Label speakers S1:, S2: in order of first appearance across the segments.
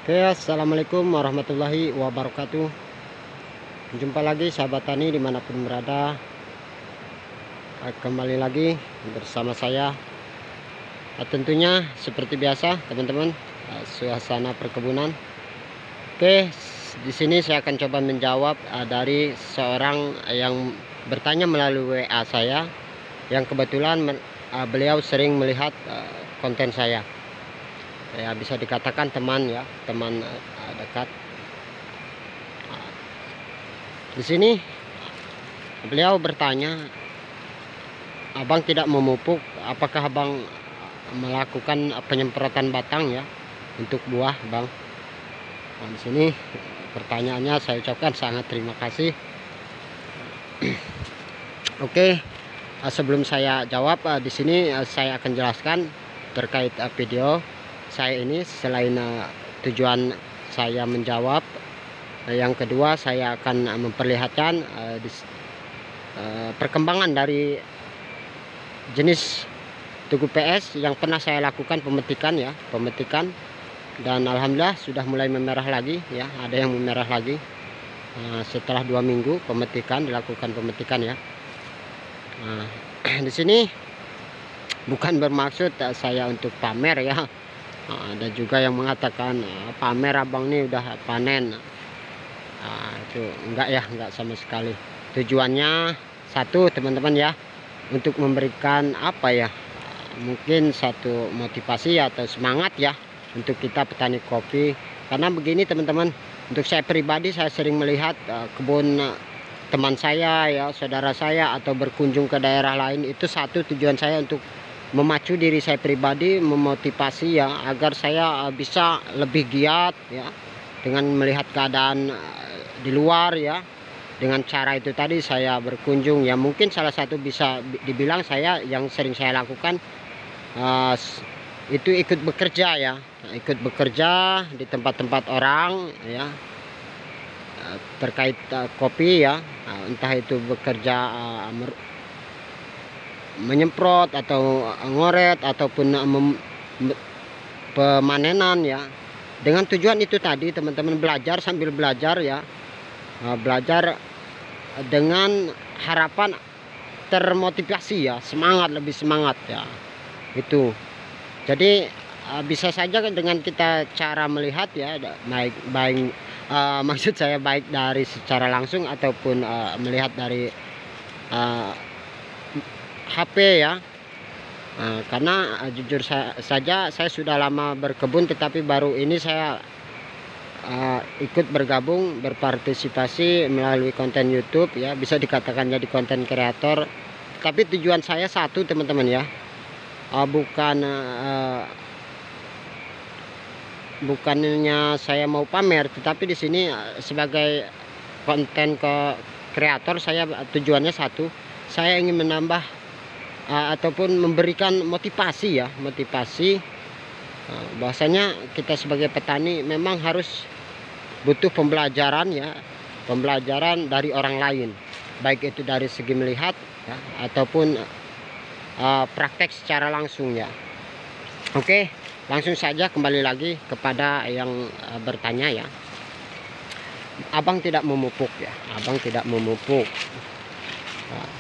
S1: Oke, assalamualaikum warahmatullahi wabarakatuh. Jumpa lagi sahabat tani dimanapun berada. Kembali lagi bersama saya. Tentunya seperti biasa teman-teman, suasana perkebunan. Oke, di sini saya akan coba menjawab dari seorang yang bertanya melalui WA saya, yang kebetulan beliau sering melihat konten saya. Ya, bisa dikatakan teman ya, teman dekat. Di sini beliau bertanya, abang tidak memupuk, apakah abang melakukan penyemprotan batang ya untuk buah bang? Nah, di sini pertanyaannya saya ucapkan sangat terima kasih. Oke, sebelum saya jawab, di sini saya akan jelaskan terkait video saya ini. Selain tujuan saya menjawab, yang kedua saya akan memperlihatkan perkembangan dari jenis Tugu PS yang pernah saya lakukan pemetikan ya, dan alhamdulillah sudah mulai memerah lagi ya, ada yang memerah lagi setelah 2 minggu dilakukan pemetikan ya. Di sini bukan bermaksud saya untuk pamer ya. Ada juga yang mengatakan pamer abang nih udah panen. Itu enggak ya, enggak sama sekali. Tujuannya satu teman-teman ya, untuk memberikan apa ya, mungkin satu motivasi atau semangat ya untuk kita petani kopi. Karena begini teman-teman, untuk saya pribadi saya sering melihat kebun teman saya ya, saudara saya, atau berkunjung ke daerah lain. Itu satu tujuan saya untuk memacu diri saya pribadi, memotivasi ya, agar saya bisa lebih giat ya dengan melihat keadaan di luar ya. Dengan cara itu tadi saya berkunjung ya, mungkin salah satu bisa dibilang saya yang sering saya lakukan itu ikut bekerja ya, ikut bekerja di tempat-tempat orang ya, terkait kopi ya, entah itu bekerja menyemprot atau ngoret ataupun pemanenan ya, dengan tujuan itu tadi teman-teman, belajar sambil belajar ya, belajar dengan harapan termotivasi ya, semangat, lebih semangat ya itu. Jadi bisa saja dengan kita cara melihat ya, baik maksud saya baik dari secara langsung ataupun melihat dari HP ya. Karena jujur saja saya sudah lama berkebun, tetapi baru ini saya ikut bergabung, berpartisipasi melalui konten YouTube ya, bisa dikatakan jadi konten kreator. Tapi tujuan saya satu teman-teman ya, bukannya saya mau pamer, tetapi di sini sebagai konten kreator saya tujuannya satu, saya ingin menambah ataupun memberikan motivasi ya, bahwasanya kita sebagai petani memang harus butuh pembelajaran ya, pembelajaran dari orang lain, baik itu dari segi melihat ya, ataupun praktek secara langsung ya. Oke, langsung saja kembali lagi kepada yang bertanya ya, abang tidak memupuk ya, abang tidak memupuk.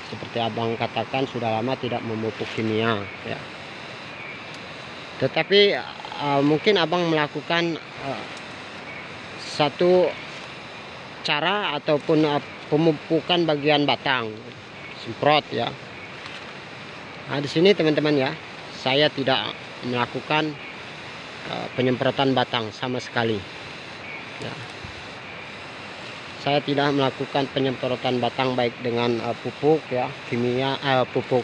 S1: Seperti abang katakan sudah lama tidak memupuk kimia ya, tetapi mungkin abang melakukan satu cara ataupun pemupukan bagian batang, semprot ya. Nah, di sini teman-teman ya, saya tidak melakukan penyemprotan batang sama sekali ya. Saya tidak melakukan penyemprotan batang baik dengan pupuk ya, kimia, pupuk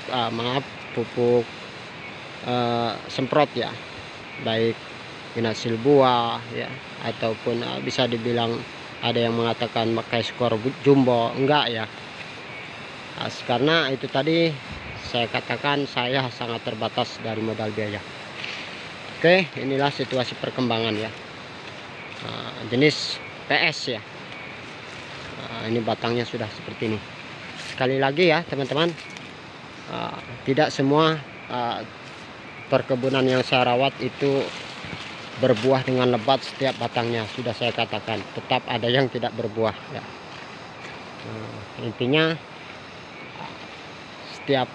S1: semprot ya, baik pinasil buah ya, ataupun bisa dibilang ada yang mengatakan pakai skor jumbo, enggak ya. Karena itu tadi saya katakan saya sangat terbatas dari modal biaya. Oke, inilah situasi perkembangan ya, jenis PS ya. Ini batangnya sudah seperti ini. Sekali lagi ya teman-teman, tidak semua perkebunan yang saya rawat itu berbuah dengan lebat setiap batangnya. Sudah saya katakan, tetap ada yang tidak berbuah ya. Intinya setiap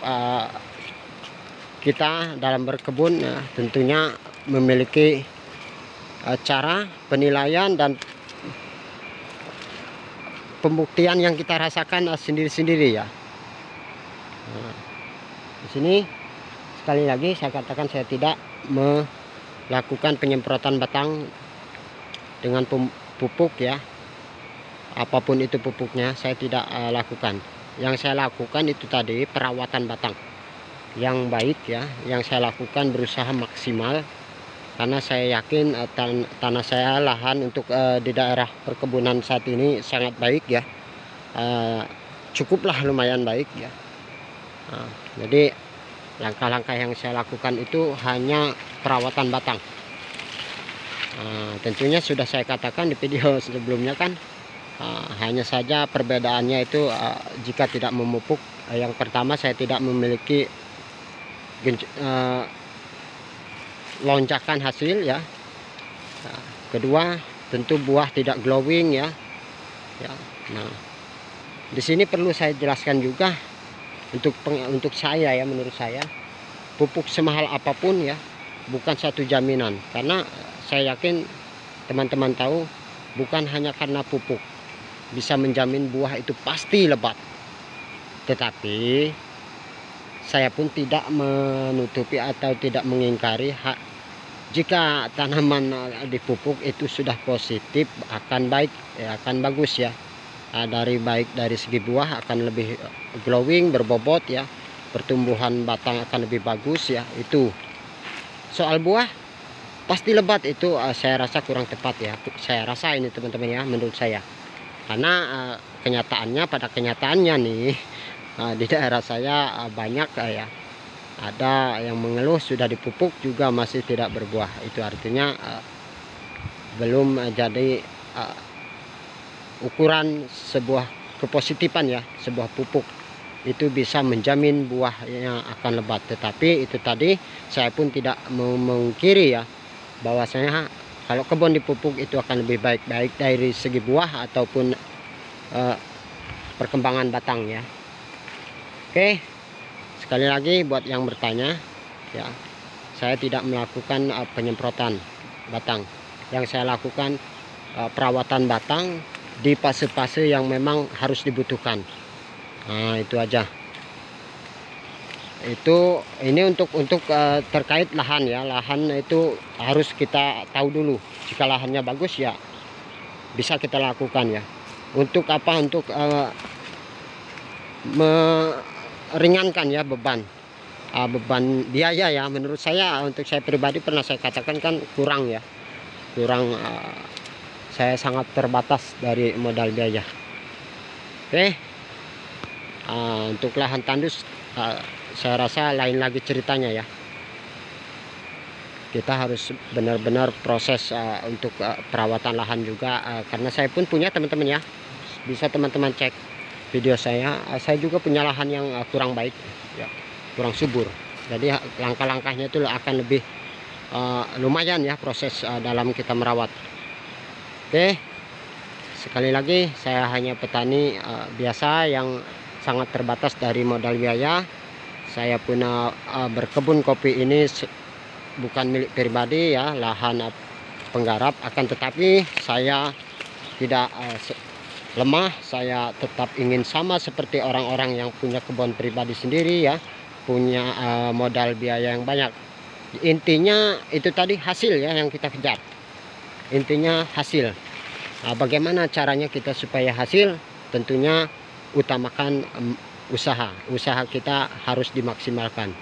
S1: kita dalam berkebun tentunya memiliki cara penilaian dan pembuktian yang kita rasakan sendiri-sendiri ya. Di sini sekali lagi saya katakan, saya tidak melakukan penyemprotan batang dengan pupuk ya. Apapun itu pupuknya saya tidak lakukan. Yang saya lakukan itu tadi perawatan batang yang baik ya. Yang saya lakukan berusaha maksimal, karena saya yakin tanah saya, lahan untuk di daerah perkebunan saat ini sangat baik ya. Cukuplah lumayan baik ya. Jadi langkah-langkah yang saya lakukan itu hanya perawatan batang. Tentunya sudah saya katakan di video sebelumnya kan, hanya saja perbedaannya itu jika tidak memupuk, yang pertama saya tidak memiliki lonjakan hasil ya. Kedua, tentu buah tidak glowing ya. Nah, di sini perlu saya jelaskan juga untuk saya ya, menurut saya pupuk semahal apapun ya bukan satu jaminan, karena saya yakin teman-teman tahu bukan hanya karena pupuk bisa menjamin buah itu pasti lebat. Tetapi saya pun tidak menutupi atau tidak mengingkari jika tanaman dipupuk itu sudah positif, akan baik ya, akan bagus ya. Dari segi buah akan lebih glowing, berbobot ya. Pertumbuhan batang akan lebih bagus ya. Itu soal buah pasti lebat itu saya rasa kurang tepat ya. Saya rasa ini teman-teman ya, menurut saya. Karena pada kenyataannya nih di daerah saya banyak ya, ada yang mengeluh sudah dipupuk juga masih tidak berbuah. Itu artinya belum jadi ukuran sebuah kepositifan ya. Sebuah pupuk itu bisa menjamin buahnya akan lebat. Tetapi itu tadi saya pun tidak memungkiri ya, bahwasanya kalau kebun dipupuk itu akan lebih baik dari segi buah ataupun perkembangan batang ya. Oke, sekali lagi buat yang bertanya ya, saya tidak melakukan penyemprotan batang. Yang saya lakukan perawatan batang di fase-fase yang memang harus dibutuhkan. Nah, itu aja. Ini untuk terkait lahan ya. Lahan itu harus kita tahu dulu. Jika lahannya bagus ya bisa kita lakukan ya. Untuk apa? Untuk meringankan ya beban biaya ya. Menurut saya, untuk saya pribadi pernah saya katakan kan kurang ya. Saya sangat terbatas dari modal biaya. Oke. Untuk lahan tandus saya rasa lain lagi ceritanya ya. Kita harus benar-benar proses untuk perawatan lahan juga, karena saya pun punya teman-teman ya. Bisa teman-teman cek video saya juga punya lahan yang kurang baik ya, kurang subur. Jadi langkah-langkahnya itu akan lebih lumayan ya proses dalam kita merawat. Oke, sekali lagi saya hanya petani biasa yang sangat terbatas dari modal biaya. Saya punya berkebun kopi ini bukan milik pribadi ya, lahan penggarap. Akan tetapi saya tidak lemah, saya tetap ingin sama seperti orang-orang yang punya kebun pribadi sendiri ya, punya modal biaya yang banyak. Intinya itu tadi hasil ya yang kita kejar. Intinya hasil. Bagaimana caranya kita supaya hasil? Tentunya utamakan usaha kita harus dimaksimalkan.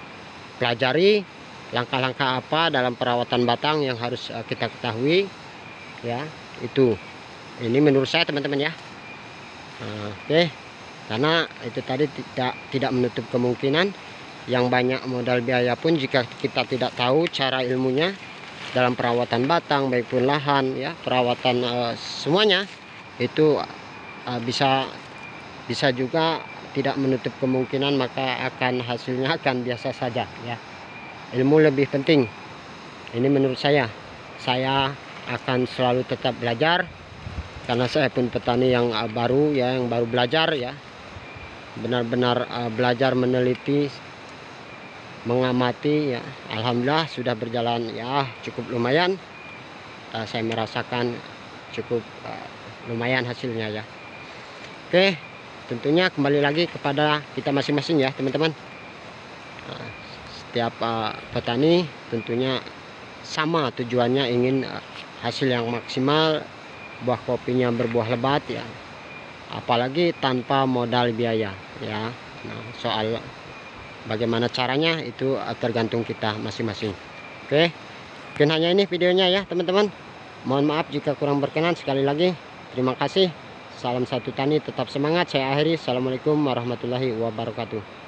S1: Pelajari langkah-langkah apa dalam perawatan batang yang harus kita ketahui ya. Ini menurut saya teman-teman ya. Oke, karena itu tadi tidak menutup kemungkinan yang banyak modal biaya pun jika kita tidak tahu cara ilmunya dalam perawatan batang, baik pun lahan ya, perawatan semuanya itu bisa juga tidak menutup kemungkinan, maka hasilnya akan biasa saja ya. Ilmu lebih penting, ini menurut saya. saya akan selalu tetap belajar, karena saya pun petani yang baru ya, yang baru belajar ya, benar-benar belajar meneliti, mengamati ya. Alhamdulillah sudah berjalan ya cukup lumayan. Saya merasakan cukup lumayan hasilnya ya. Oke, tentunya kembali lagi kepada kita masing-masing ya teman-teman. Setiap petani tentunya sama tujuannya, ingin hasil yang maksimal, buah kopinya berbuah lebat ya, apalagi tanpa modal biaya ya. Nah, soal bagaimana caranya itu tergantung kita masing-masing. Oke, mungkin hanya ini videonya ya teman-teman. Mohon maaf jika kurang berkenan. Sekali lagi terima kasih. Salam satu tani, tetap semangat. Saya akhiri. Assalamualaikum warahmatullahi wabarakatuh.